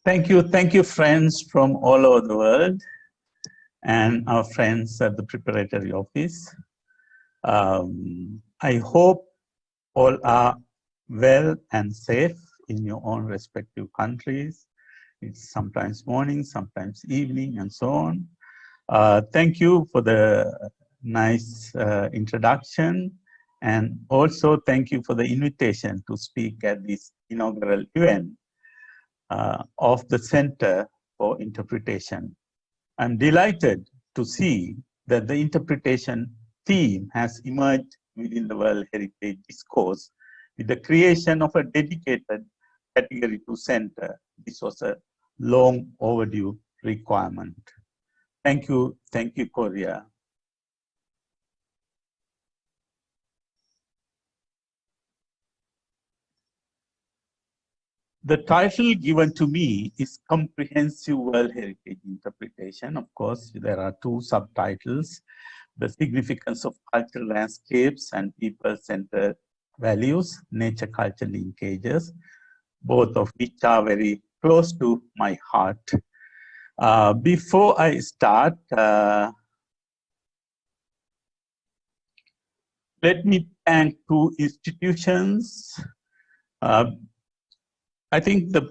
Thank you, friends from all over the world and our friends at the preparatory office. I hope all are well and safe in your own respective countries. It's sometimes morning, sometimes evening, and so on. Thank you for the nice introduction, and also thank you for the invitation to speak at this inaugural event of the Center for Interpretation. I'm delighted to see that the interpretation theme has emerged within the World Heritage Discourse with the creation of a dedicated Category 2 center. This was a long overdue requirement. Thank you, Korea. The title given to me is Comprehensive World Heritage Interpretation. Of course, there are two subtitles: the significance of cultural landscapes and people-centered values, nature-culture linkages, both of which are very close to my heart. Before I start, let me thank two institutions. I think the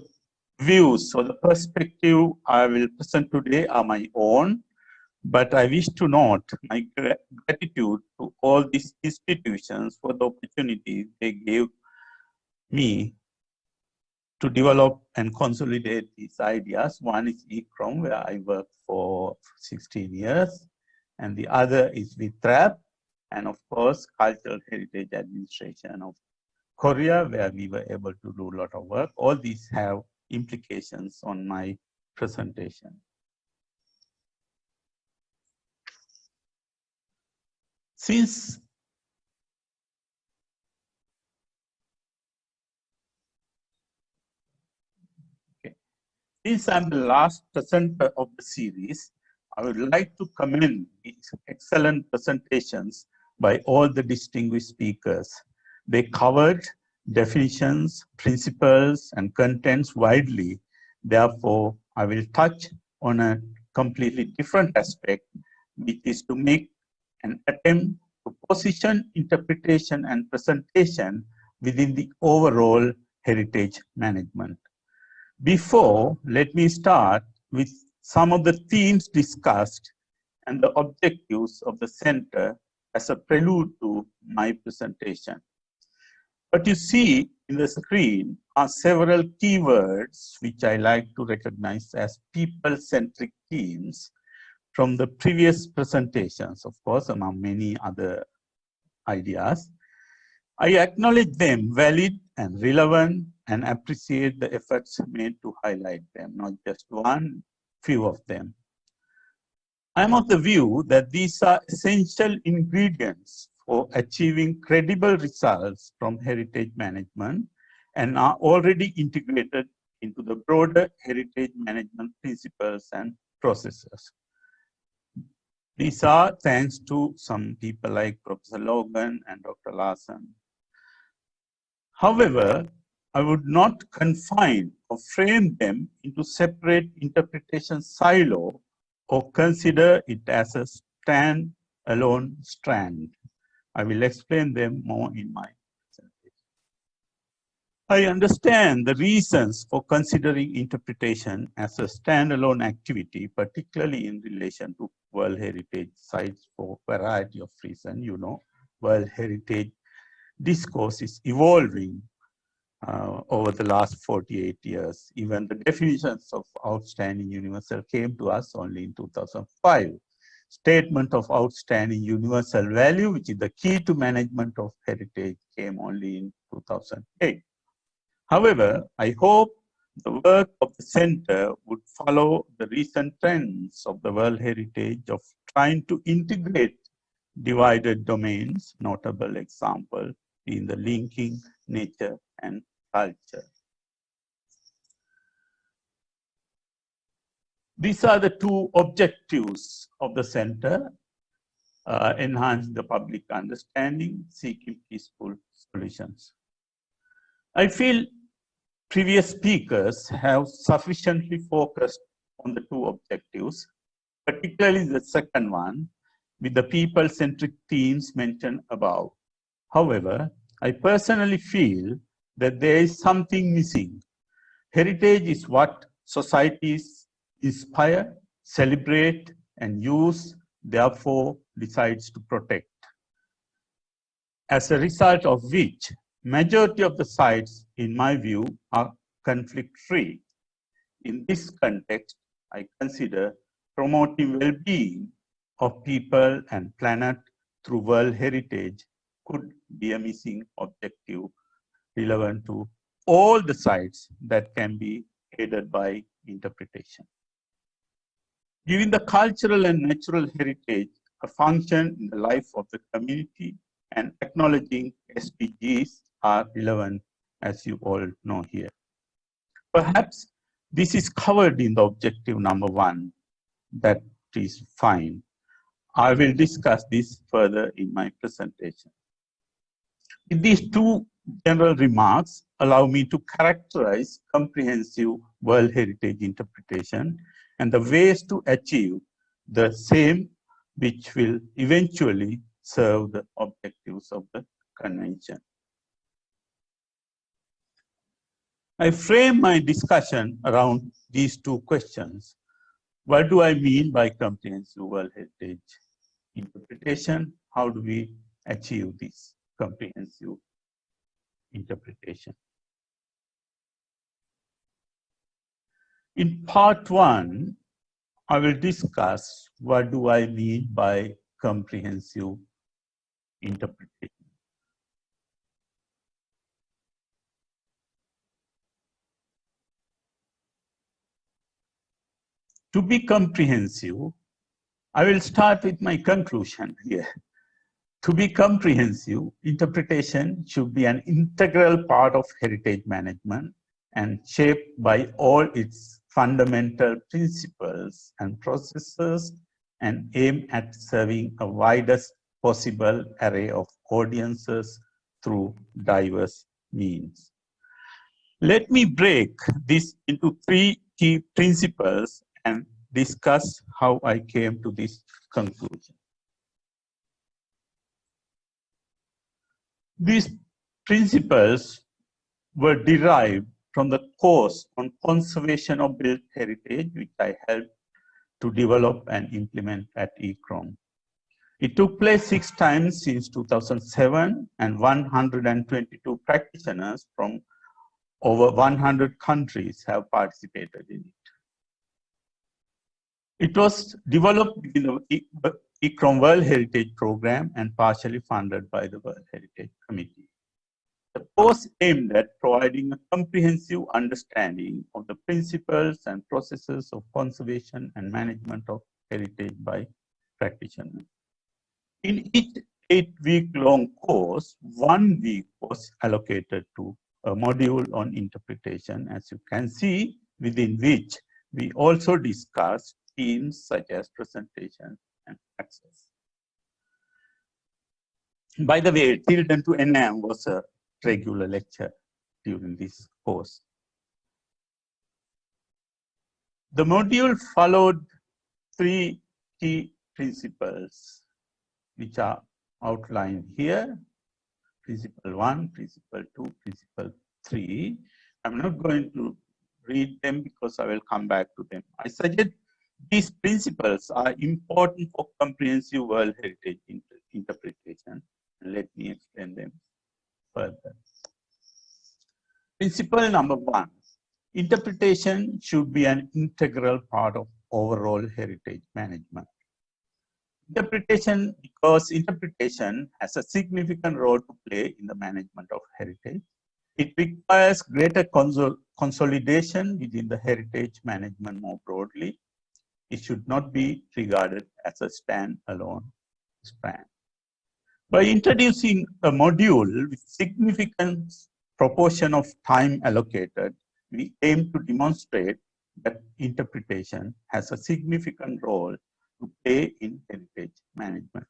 views or the perspective I will present today are my own, but I wish to note my gratitude to all these institutions for the opportunity they gave me to develop and consolidate these ideas. One is ECROM, where I worked for 16 years, and the other is WITRAP, and of course, Cultural Heritage Administration of Korea, where we were able to do a lot of work. All these have implications on my presentation. Since I'm the last presenter of the series, I would like to commend these excellent presentations by all the distinguished speakers. They covered definitions, principles, and contents widely. Therefore, I will touch on a completely different aspect, which is to make an attempt to position interpretation and presentation within the overall heritage management. Before, let me start with some of the themes discussed and the objectives of the center as a prelude to my presentation. What you see in the screen are several keywords which I like to recognize as people-centric themes from the previous presentations, of course, among many other ideas. I acknowledge them valid and relevant and appreciate the efforts made to highlight them, not just one, few of them. I'm of the view that these are essential ingredients for achieving credible results from heritage management and are already integrated into the broader heritage management principles and processes. These are thanks to some people like Professor Logan and Dr. Larson. However, I would not confine or frame them into separate interpretation silo or consider it as a stand-alone strand. I will explain them more in my presentation. I understand the reasons for considering interpretation as a standalone activity, particularly in relation to World Heritage sites for a variety of reasons. You know, World Heritage discourse is evolving over the last 48 years. Even the definitions of outstanding universal came to us only in 2005. Statement of outstanding universal value, which is the key to management of heritage, came only in 2008. However, I hope the work of the center would follow the recent trends of the World Heritage of trying to integrate divided domains, notable example in the linking nature and culture. These are the two objectives of the center: enhance the public understanding, seeking peaceful solutions. I feel previous speakers have sufficiently focused on the two objectives, particularly the second one, with the people-centric themes mentioned above. However, I personally feel that there is something missing. Heritage is what societies inspire, celebrate, and use, therefore decides to protect. As a result of which, majority of the sites, in my view, are conflict-free. In this context, I consider promoting well-being of people and planet through World Heritage could be a missing objective relevant to all the sites that can be aided by interpretation. Giving the cultural and natural heritage a function in the life of the community and acknowledging SDGs are relevant, as you all know here. Perhaps this is covered in the objective number 1. That is fine. I will discuss this further in my presentation. In these two general remarks, allow me to characterize comprehensive World Heritage interpretation and the ways to achieve the same, which will eventually serve the objectives of the convention. I frame my discussion around these two questions. What do I mean by comprehensive World Heritage interpretation? How do we achieve this comprehensive interpretation? In part 1, I will discuss what do I mean by comprehensive interpretation. To be comprehensive, I will start with my conclusion here. To be comprehensive, interpretation should be an integral part of heritage management and shaped by all its fundamental principles and processes and aim at serving a widest possible array of audiences through diverse means. Let me break this into 3 key principles and discuss how I came to this conclusion. These principles were derived from the course on conservation of built heritage, which I helped to develop and implement at ECROM. It took place 6 times since 2007, and 122 practitioners from over 100 countries have participated in it. It was developed in the ECROM World Heritage Program and partially funded by the World Heritage Committee. The course aimed at providing a comprehensive understanding of the principles and processes of conservation and management of heritage by practitioners. In each 8-week-long course, 1 week was allocated to a module on interpretation, as you can see, within which we also discussed themes such as presentation and access. By the way, Tilden to Enam was a regular lecture during this course. The module followed 3 key principles, which are outlined here. Principle 1, Principle 2, Principle 3. I'm not going to read them because I will come back to them. I suggest these principles are important for comprehensive World Heritage interpretation. Let me explain them further. Principle number 1, interpretation should be an integral part of overall heritage management. Interpretation, because interpretation has a significant role to play in the management of heritage. It requires greater consolidation within the heritage management more broadly. It should not be regarded as a standalone strand. By introducing a module with significant proportion of time allocated, we aim to demonstrate that interpretation has a significant role to play in heritage management.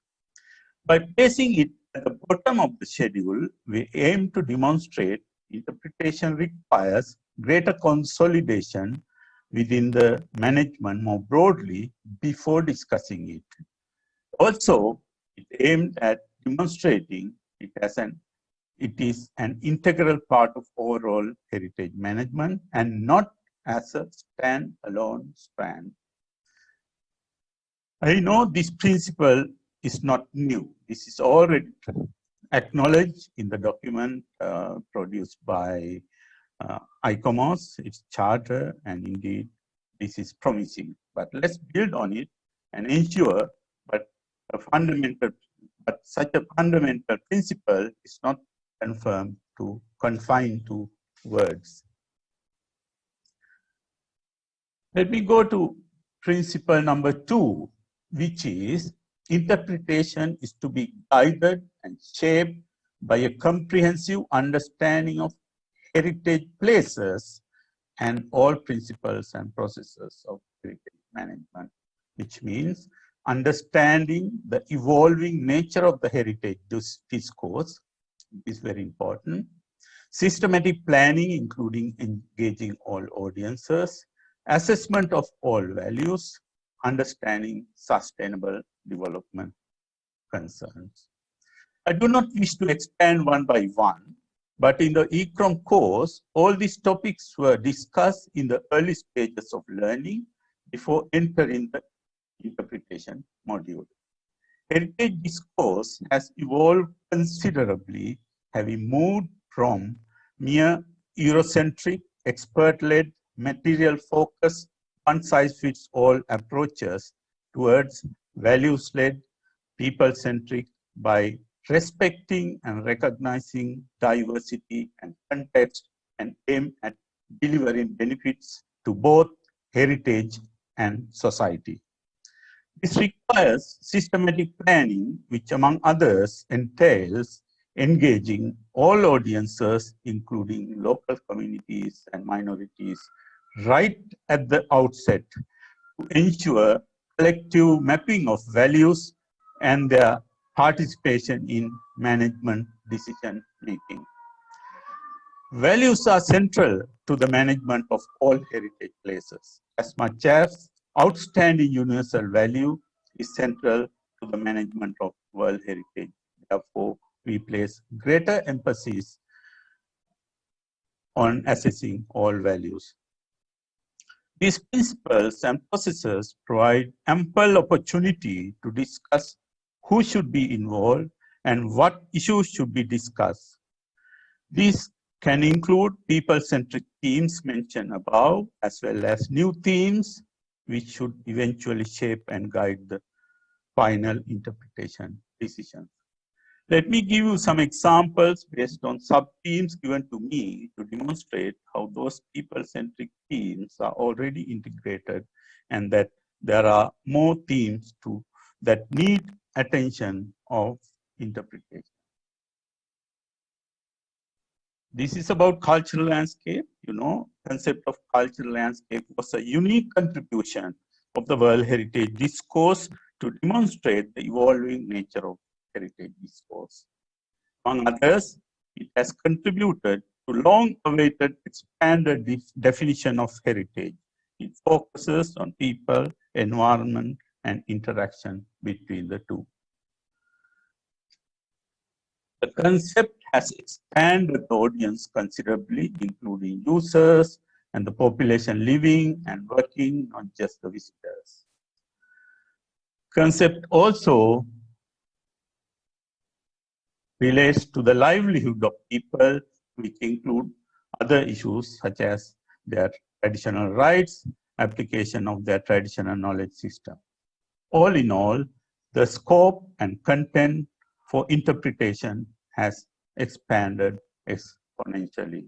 By placing it at the bottom of the schedule, we aim to demonstrate interpretation requires greater consolidation within the management more broadly before discussing it. Also, it aimed at demonstrating it is an integral part of overall heritage management and not as a stand-alone strand. I know this principle is not new. This is already acknowledged in the document produced by ICOMOS, its charter, and indeed this is promising. But let's build on it and ensure that such a fundamental principle is not confined to words. Let me go to principle number 2, which is interpretation is to be guided and shaped by a comprehensive understanding of heritage places and all principles and processes of heritage management, which means understanding the evolving nature of the heritage discourse is very important. Systematic planning, including engaging all audiences, assessment of all values, understanding sustainable development concerns. I do not wish to expand one by one, but in the ECROM course, all these topics were discussed in the early stages of learning before entering the interpretation module. Heritage discourse has evolved considerably, having moved from mere Eurocentric, expert-led, material-focused, one-size-fits-all approaches towards values-led, people-centric by respecting and recognizing diversity and context and aim at delivering benefits to both heritage and society. This requires systematic planning, which among others entails engaging all audiences, including local communities and minorities, right at the outset to ensure collective mapping of values and their participation in management decision making. Values are central to the management of all heritage places, as much as outstanding universal value is central to the management of World Heritage. Therefore, we place greater emphasis on assessing all values. These principles and processes provide ample opportunity to discuss who should be involved and what issues should be discussed. These can include people-centric themes mentioned above, as well as new themes which should eventually shape and guide the final interpretation decisions. Let me give you some examples based on sub-themes given to me to demonstrate how those people-centric themes are already integrated and that there are more themes that need attention of interpretation. This is about cultural landscape. You know, concept of cultural landscape was a unique contribution of the World Heritage Discourse to demonstrate the evolving nature of heritage discourse. Among others, it has contributed to long-awaited expanded definition of heritage. It focuses on people, environment, and interaction between the two. The concept has expanded the audience considerably, including users and the population living and working, not just the visitors. Concept also relates to the livelihood of people, which include other issues such as their traditional rights, application of their traditional knowledge system. All in all, the scope and content for interpretation has expanded exponentially.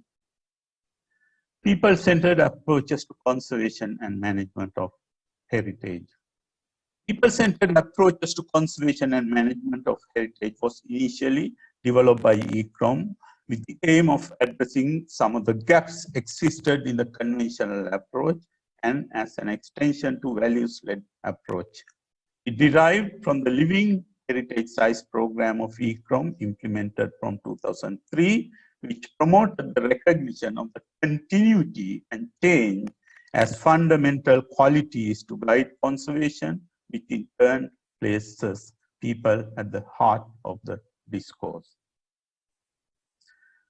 People-centered approaches to conservation and management of heritage. People-centered approaches to conservation and management of heritage was initially developed by ECROM with the aim of addressing some of the gaps existed in the conventional approach and as an extension to values-led approach. It derived from the Living Heritage Sites program of ECROM implemented from 2003 which promoted the recognition of the continuity and change as fundamental qualities to guide conservation, which in turn places people at the heart of the discourse.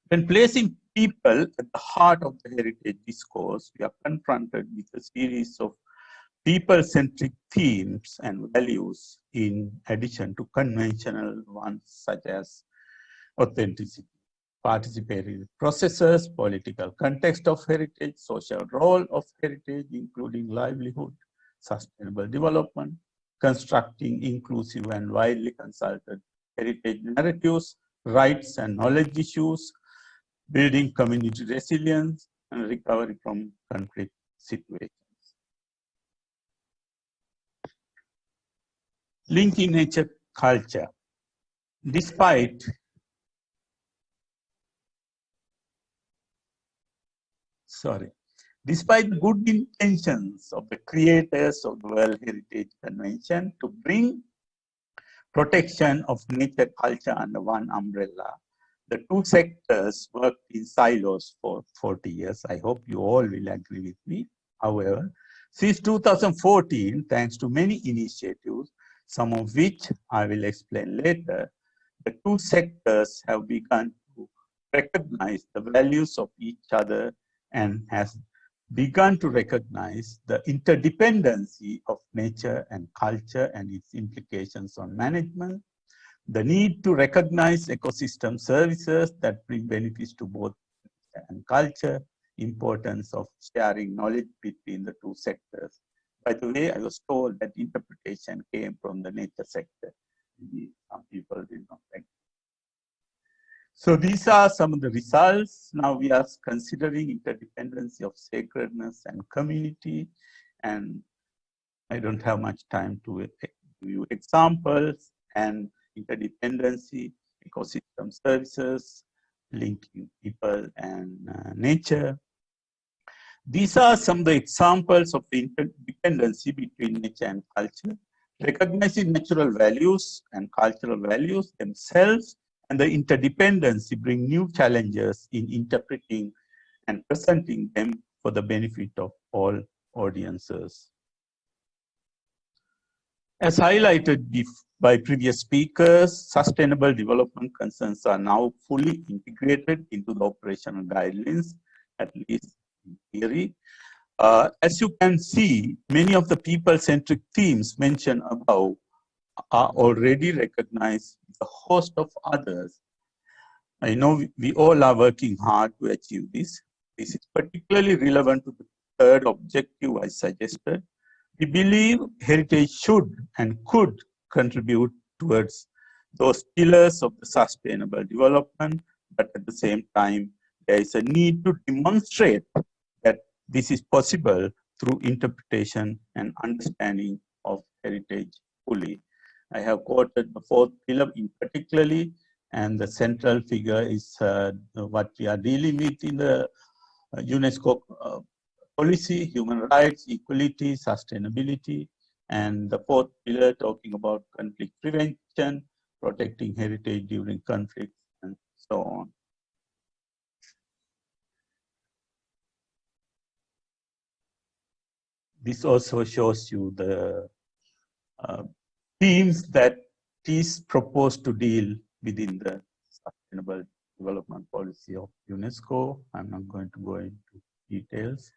When placing people at the heart of the heritage discourse, we are confronted with a series of people-centric themes and values in addition to conventional ones such as authenticity, participatory processes, political context of heritage, social role of heritage, including livelihood, sustainable development, constructing inclusive and widely consulted heritage narratives, rights and knowledge issues, building community resilience, and recovery from conflict situations. Linking nature culture. Despite the good intentions of the creators of the World Heritage Convention to bring protection of nature culture under one umbrella, the two sectors worked in silos for 40 years. I hope you all will agree with me. However, since 2014, thanks to many initiatives, some of which I will explain later, the two sectors have begun to recognize the values of each other and has begun to recognize the interdependency of nature and culture and its implications on management, the need to recognize ecosystem services that bring benefits to both nature and culture, importance of sharing knowledge between the two sectors. By the way, I was told that interpretation came from the nature sector. Some people did not like it. So these are some of the results. Now we are considering interdependency of sacredness and community, and I don't have much time to give you examples, and interdependency, ecosystem services, linking people and nature. These are some of the examples of the interdependency between nature and culture, recognizing natural values and cultural values themselves, and the interdependency bring new challenges in interpreting and presenting them for the benefit of all audiences. As highlighted by previous speakers, sustainable development concerns are now fully integrated into the operational guidelines, at least in theory. As you can see, many of the people-centric themes mentioned above are already recognized with a host of others. I know we all are working hard to achieve this. This is particularly relevant to the third objective I suggested. We believe heritage should and could contribute towards those pillars of the sustainable development, but at the same time, there is a need to demonstrate that this is possible through interpretation and understanding of heritage fully. I have quoted the fourth pillar in particularly, and the central figure is what we are dealing with in the UNESCO policy, human rights, equality, sustainability, and the fourth pillar talking about conflict prevention, protecting heritage during conflicts, and so on. This also shows you the themes that is proposed to deal within the sustainable development policy of UNESCO. I'm not going to go into details.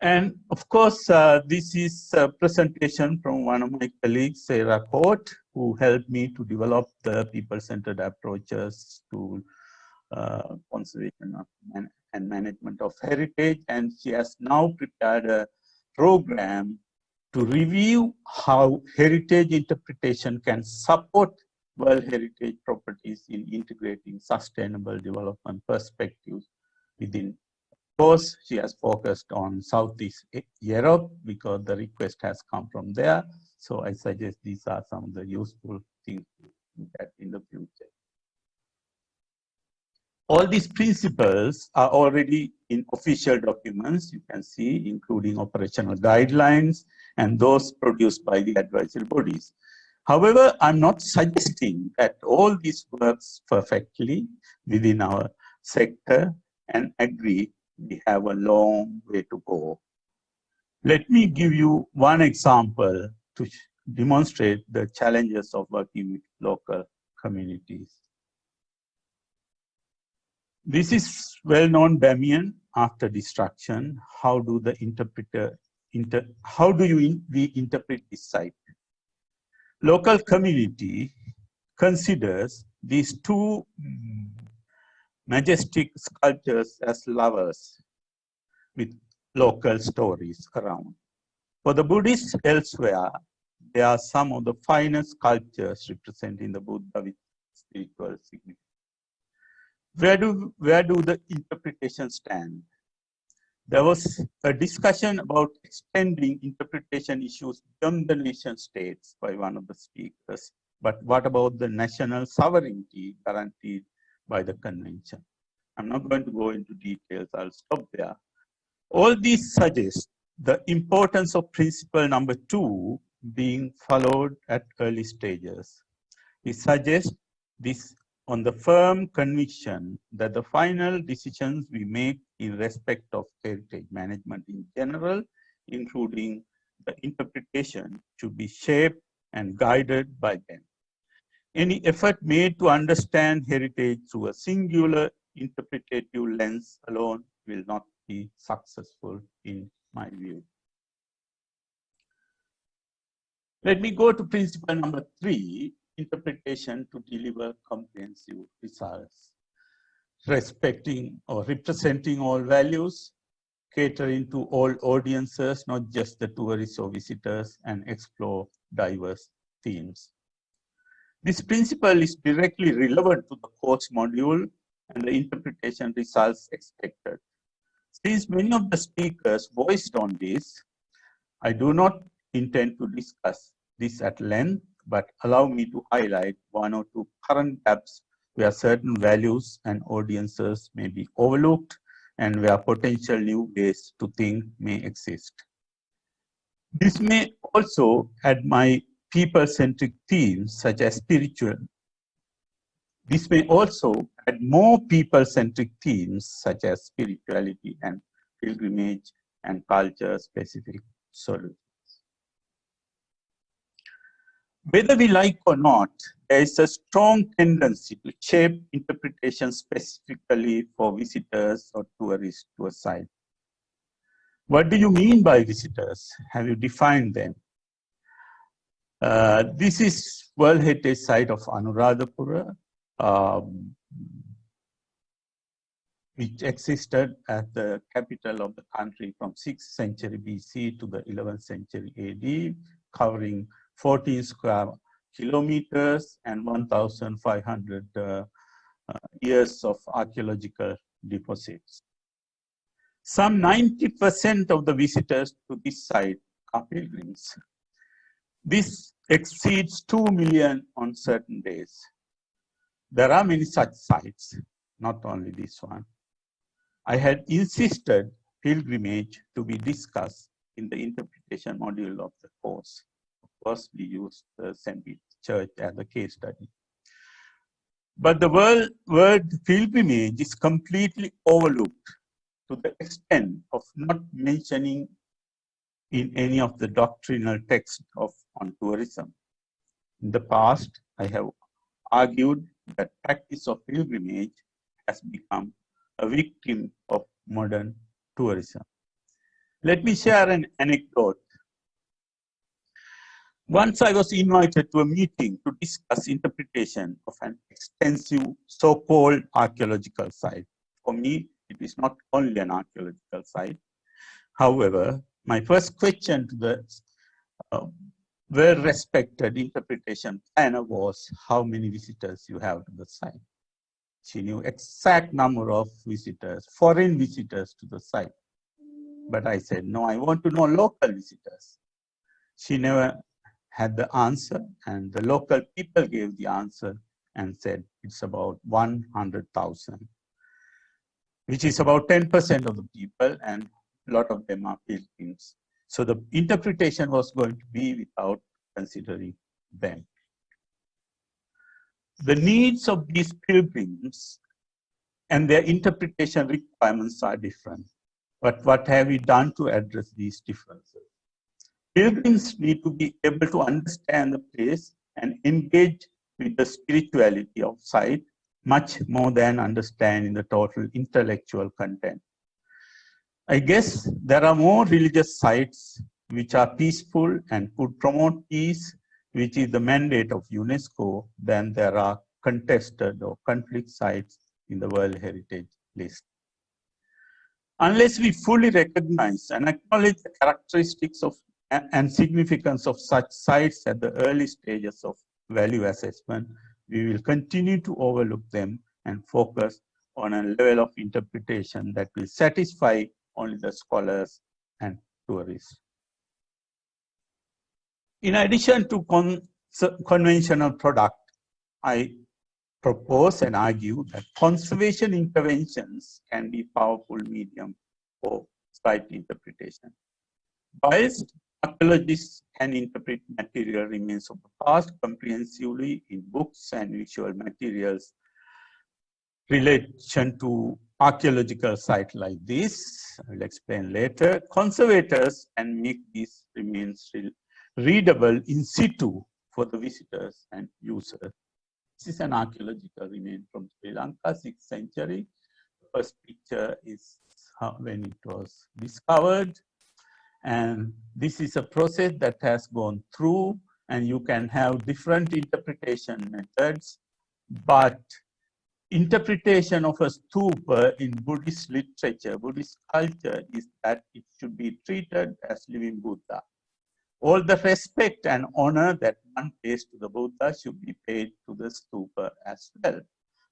And of course, this is a presentation from one of my colleagues, Sarah Court, who helped me to develop the people-centered approaches to conservation and management of heritage. And she has now prepared a program to review how heritage interpretation can support World Heritage properties in integrating sustainable development perspectives within. Of course, she has focused on Southeast Europe because the request has come from there. So I suggest these are some of the useful things to look at in the future. All these principles are already in official documents, you can see, including operational guidelines and those produced by the advisory bodies. However, I'm not suggesting that all this works perfectly within our sector, and agree we have a long way to go. Let me give you one example to demonstrate the challenges of working with local communities. This is well-known Bamiyan after destruction. How do we interpret this site? Local community considers these two majestic sculptures as lovers with local stories around. For the Buddhists elsewhere, they are some of the finest sculptures representing the Buddha with spiritual significance. Where do the interpretations stand? There was a discussion about extending interpretation issues beyond the nation states by one of the speakers. But what about the national sovereignty guaranteed by the convention? I'm not going to go into details, I'll stop there. All these suggest the importance of principle number 2 being followed at early stages. We suggest this on the firm conviction that the final decisions we make in respect of heritage management in general, including the interpretation, should be shaped and guided by them. Any effort made to understand heritage through a singular interpretative lens alone will not be successful in my view. Let me go to principle number 3, interpretation to deliver comprehensive results. Respecting or representing all values, catering to all audiences, not just the tourists or visitors, and explore diverse themes. This principle is directly relevant to the course module and the interpretation results expected. Since many of the speakers voiced on this, I do not intend to discuss this at length, but allow me to highlight one or two current gaps where certain values and audiences may be overlooked and where potential new ways to think may exist. This may also add my people-centric themes such as spiritual. This may also add more people-centric themes such as spirituality and pilgrimage and culture-specific solutions. Whether we like or not, there is a strong tendency to shape interpretation specifically for visitors or tourists to a site. What do you mean by visitors? Have you defined them? This is World Heritage Site of Anuradhapura, which existed as the capital of the country from 6th century BC to the 11th century AD, covering 14 square kilometers and 1,500 years of archaeological deposits. Some 90% of the visitors to this site are pilgrims. This exceeds 2 million on certain days. There are many such sites, not only this one. I had insisted pilgrimage to be discussed in the interpretation module of the course. Of course, we used St. Peter's Church as a case study. But the word pilgrimage is completely overlooked to the extent of not mentioning in any of the doctrinal texts on tourism. In the past, I have argued that practice of pilgrimage has become a victim of modern tourism. Let me share an anecdote. Once I was invited to a meeting to discuss interpretation of an extensive so-called archaeological site. For me, it is not only an archaeological site. However, my first question to the well-respected interpretation planner was how many visitors you have to the site. She knew exact number of visitors, foreign visitors to the site. But I said, no, I want to know local visitors. She never had the answer, and the local people gave the answer and said it's about 100,000, which is about 10% of the people, and a lot of them are pilgrims. So the interpretation was going to be without considering them. The needs of these pilgrims and their interpretation requirements are different. But what have we done to address these differences? Pilgrims need to be able to understand the place and engage with the spirituality of site much more than understanding the total intellectual content. I guess there are more religious sites which are peaceful and could promote peace, which is the mandate of UNESCO, than there are contested or conflict sites in the World Heritage List. Unless we fully recognize and acknowledge the characteristics of and significance of such sites at the early stages of value assessment, we will continue to overlook them and focus on a level of interpretation that will satisfy only the scholars and tourists. In addition to conventional product, I propose and argue that conservation interventions can be powerful medium for site interpretation. Whilst archaeologists can interpret material remains of the past comprehensively in books and visual materials relation to archaeological site like this, I will explain later, conservators can make these remains readable in situ for the visitors and users. This is an archaeological remain from Sri Lanka, 6th century. The first picture is when it was discovered. And this is a process that has gone through, and you can have different interpretation methods, but interpretation of a stupa in Buddhist literature, Buddhist culture, is that it should be treated as living Buddha. All the respect and honor that one pays to the Buddha should be paid to the stupa as well.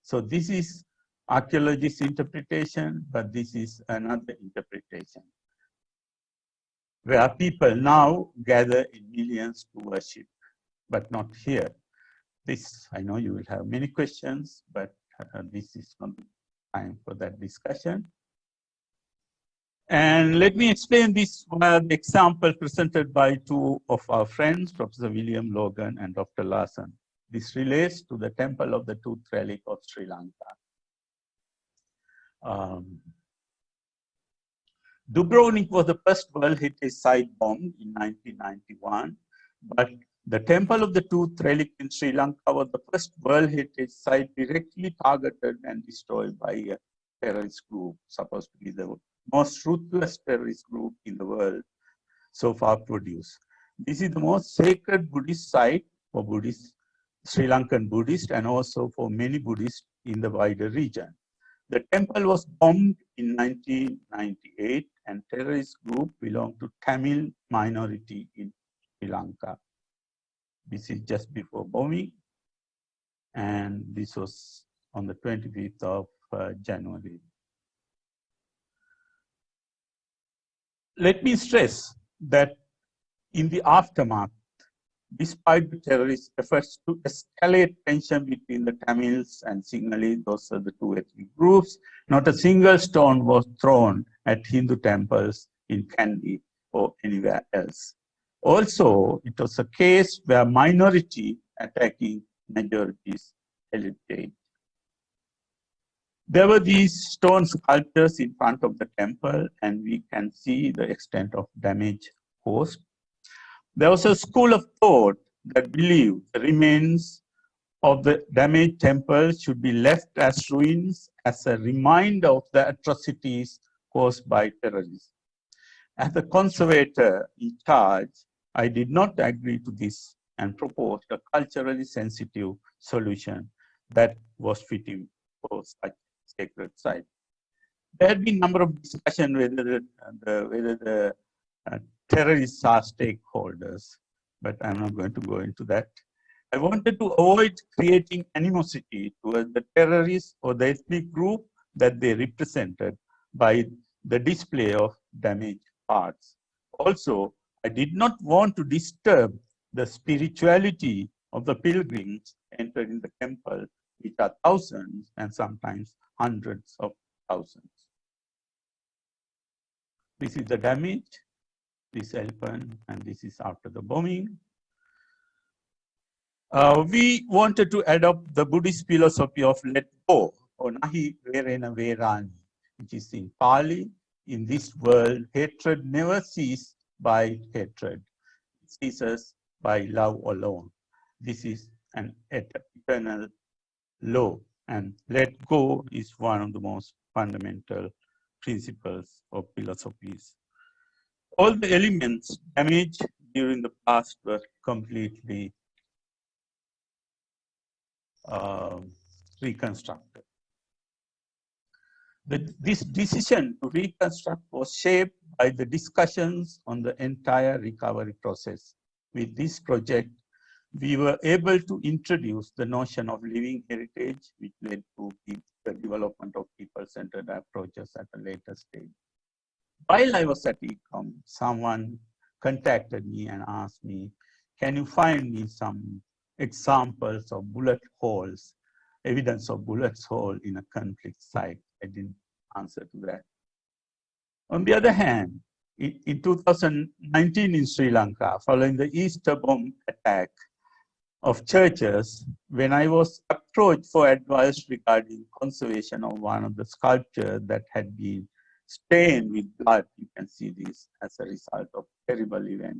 So this is archaeologist's interpretation, but this is another interpretation, where people now gather in millions to worship, but not here. This, I know you will have many questions, but this is not the time for that discussion. And let me explain this via the example presented by two of our friends, Professor William Logan and Dr. Larson. This relates to the Temple of the Tooth Relic of Sri Lanka. Dubrovnik was the first World Heritage Site bombed in 1991, but the Temple of the Tooth Relic in Sri Lanka was the first World Heritage Site directly targeted and destroyed by a terrorist group, supposed to be the most ruthless terrorist group in the world so far produced. This is the most sacred Buddhist site for Buddhist, Sri Lankan Buddhists, and also for many Buddhists in the wider region. The temple was bombed in 1998, and terrorist group belonged to Tamil minority in Sri Lanka. This is just before bombing, and this was on the 25th of January. Let me stress that in the aftermath, despite the terrorist efforts to escalate tension between the Tamils and Sinhalese, those are the two ethnic groups, not a single stone was thrown at Hindu temples in Kandy or anywhere else. Also, it was a case where minority attacking majorities heritage. There were these stone sculptures in front of the temple, and we can see the extent of damage caused. There was a school of thought that believed the remains of the damaged temple should be left as ruins as a reminder of the atrocities caused by terrorists. As the conservator in charge, I did not agree to this and proposed a culturally sensitive solution that was fitting for such sacred site. There had been a number of discussions whether the terrorists are stakeholders, but I'm not going to go into that. I wanted to avoid creating animosity towards the terrorists or the ethnic group that they represented by the display of damaged parts. Also, I did not want to disturb the spirituality of the pilgrims entering the temple, which are thousands and sometimes hundreds of thousands. This is the damage, this elephant, and this is after the bombing. We wanted to adopt the Buddhist philosophy of let go, or nahi verena verani, which is in Pali. In this world, hatred never ceases by hatred. It ceases by love alone. This is an eternal law, and let go is one of the most fundamental principles of philosophies. All the elements damaged during the past were completely reconstructed. This decision to reconstruct was shaped by the discussions on the entire recovery process. With this project, we were able to introduce the notion of living heritage, which led to the development of people-centered approaches at a later stage. While I was at ECOM, someone contacted me and asked me, can you find me some examples of bullet holes, evidence of bullet hole in a conflict site? I didn't answer to that. On the other hand, in 2019 in Sri Lanka, following the Easter bomb attack of churches, when I was approached for advice regarding conservation of one of the sculptures that had been stained with blood, you can see this as a result of terrible event.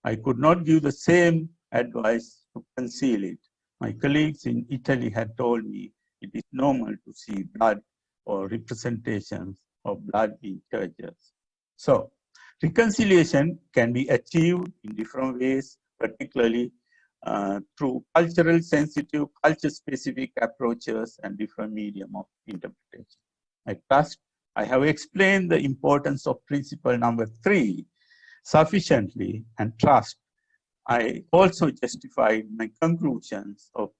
I could not give the same advice to conceal it. My colleagues in Italy had told me it is normal to see blood or representations of blood in churches. So, reconciliation can be achieved in different ways, particularly through cultural sensitive, culture-specific approaches and different medium of interpretation. I trust I have explained the importance of principle number 3 sufficiently, and trust I also justified my conclusions of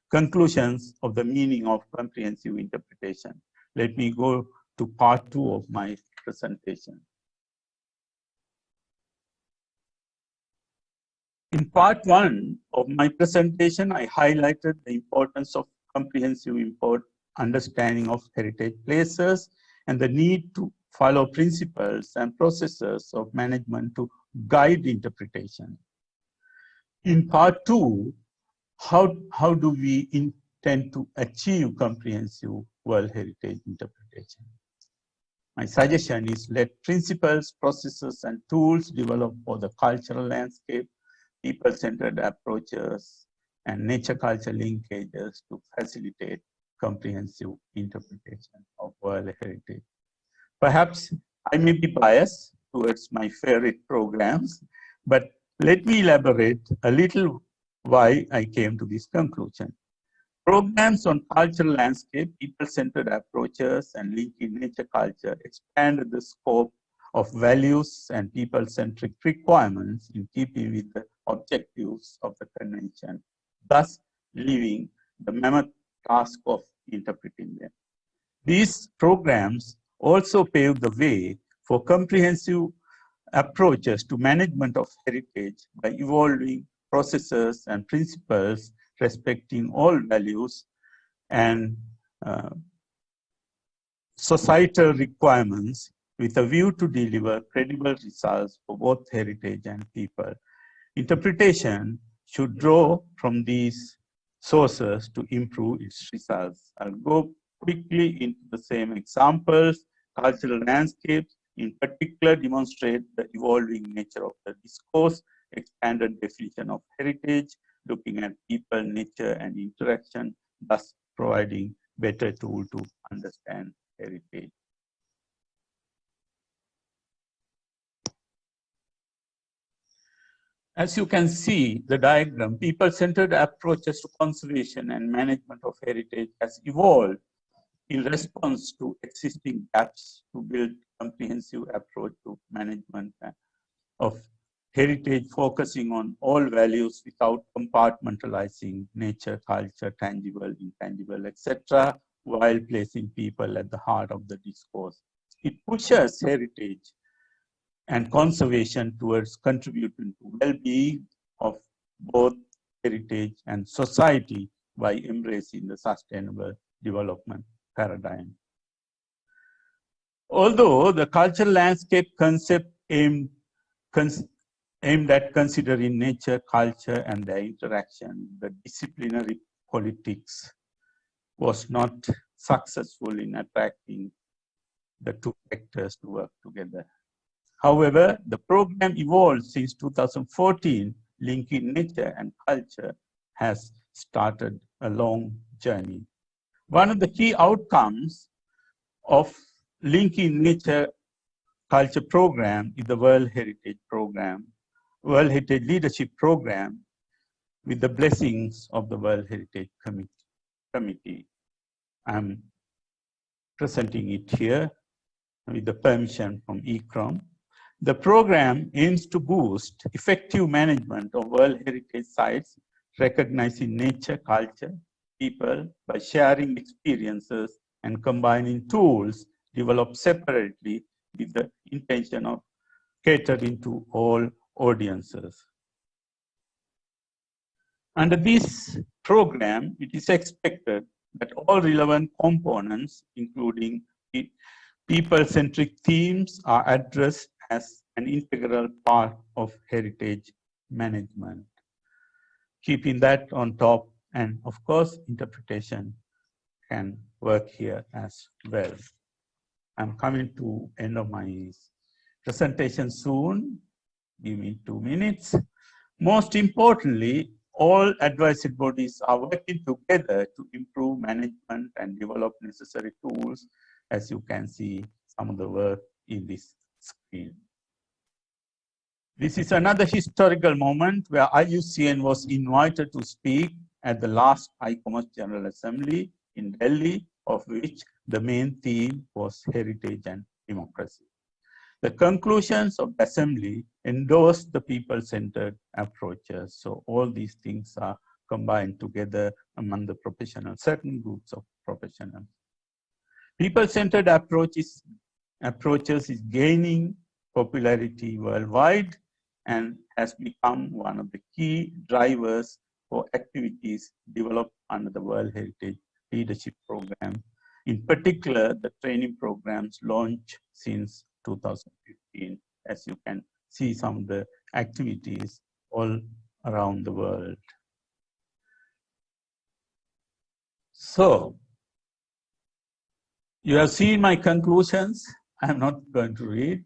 conclusions of the meaning of comprehensive interpretation. Let me go to part 2 of my presentation. In part 1 of my presentation, I highlighted the importance of comprehensive understanding of heritage places and the need to follow principles and processes of management to guide interpretation. In part 2, how do we intend to achieve comprehensive World Heritage interpretation? My suggestion is let principles, processes, and tools develop for the cultural landscape, people-centered approaches, and nature-culture linkages to facilitate comprehensive interpretation of World Heritage. Perhaps I may be biased towards my favorite programs, but let me elaborate a little why I came to this conclusion. Programs on cultural landscape, people-centered approaches, and linking nature culture expand the scope of values and people-centric requirements in keeping with the objectives of the convention, thus leaving the mammoth task of interpreting them. These programs also pave the way for comprehensive approaches to management of heritage by evolving processes and principles respecting all values and societal requirements with a view to deliver credible results for both heritage and people. Interpretation should draw from these sources to improve its results. I'll go quickly into the same examples. Cultural landscapes in particular demonstrate the evolving nature of the discourse, expanded definition of heritage, looking at people, nature, and interaction, thus providing better tool to understand heritage. As you can see, the diagram, people-centered approaches to conservation and management of heritage has evolved in response to existing gaps to build comprehensive approach to management of heritage, focusing on all values without compartmentalizing nature, culture, tangible, intangible, etc., while placing people at the heart of the discourse. It pushes heritage and conservation towards contributing to well-being of both heritage and society by embracing the sustainable development paradigm. Although the cultural landscape concept aimed aimed at considering nature, culture, and their interaction. The disciplinary politics was not successful in attracting the two actors to work together. However, the program evolved since 2014, linking nature and culture has started a long journey. One of the key outcomes of linking nature culture program is the World Heritage Program, World Heritage Leadership Program, with the blessings of the World Heritage Committee. I'm presenting it here with the permission from ECROM. The program aims to boost effective management of World Heritage sites, recognizing nature, culture, people by sharing experiences and combining tools developed separately with the intention of catering to all audiences. Under this program, it is expected that all relevant components, including people-centric themes, are addressed as an integral part of heritage management. Keeping that on top, and of course, interpretation can work here as well. I'm coming to end of my presentation soon. Give me 2 minutes. Most importantly, all advisory bodies are working together to improve management and develop necessary tools, as you can see some of the work in this screen. This is another historical moment where IUCN was invited to speak at the last ICOMOS General Assembly in Delhi, of which the main theme was heritage and democracy. The conclusions of the assembly endorsed the people-centered approaches. So all these things are combined together among the professionals, certain groups of professionals. People-centered approaches is gaining popularity worldwide and has become one of the key drivers for activities developed under the World Heritage Leadership Program. In particular, the training programs launched since 2015, as you can see some of the activities all around the world. So, you have seen my conclusions. I'm not going to read.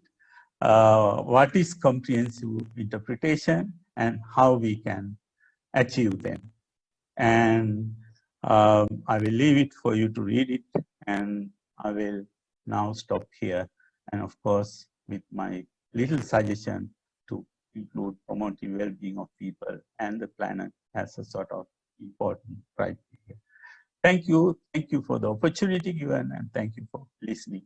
What is comprehensive interpretation and how we can achieve them. And I will leave it for you to read it, and I will now stop here. And of course, with my little suggestion to include promoting well-being of people and the planet as a sort of important criteria. Thank you for the opportunity given, and thank you for listening.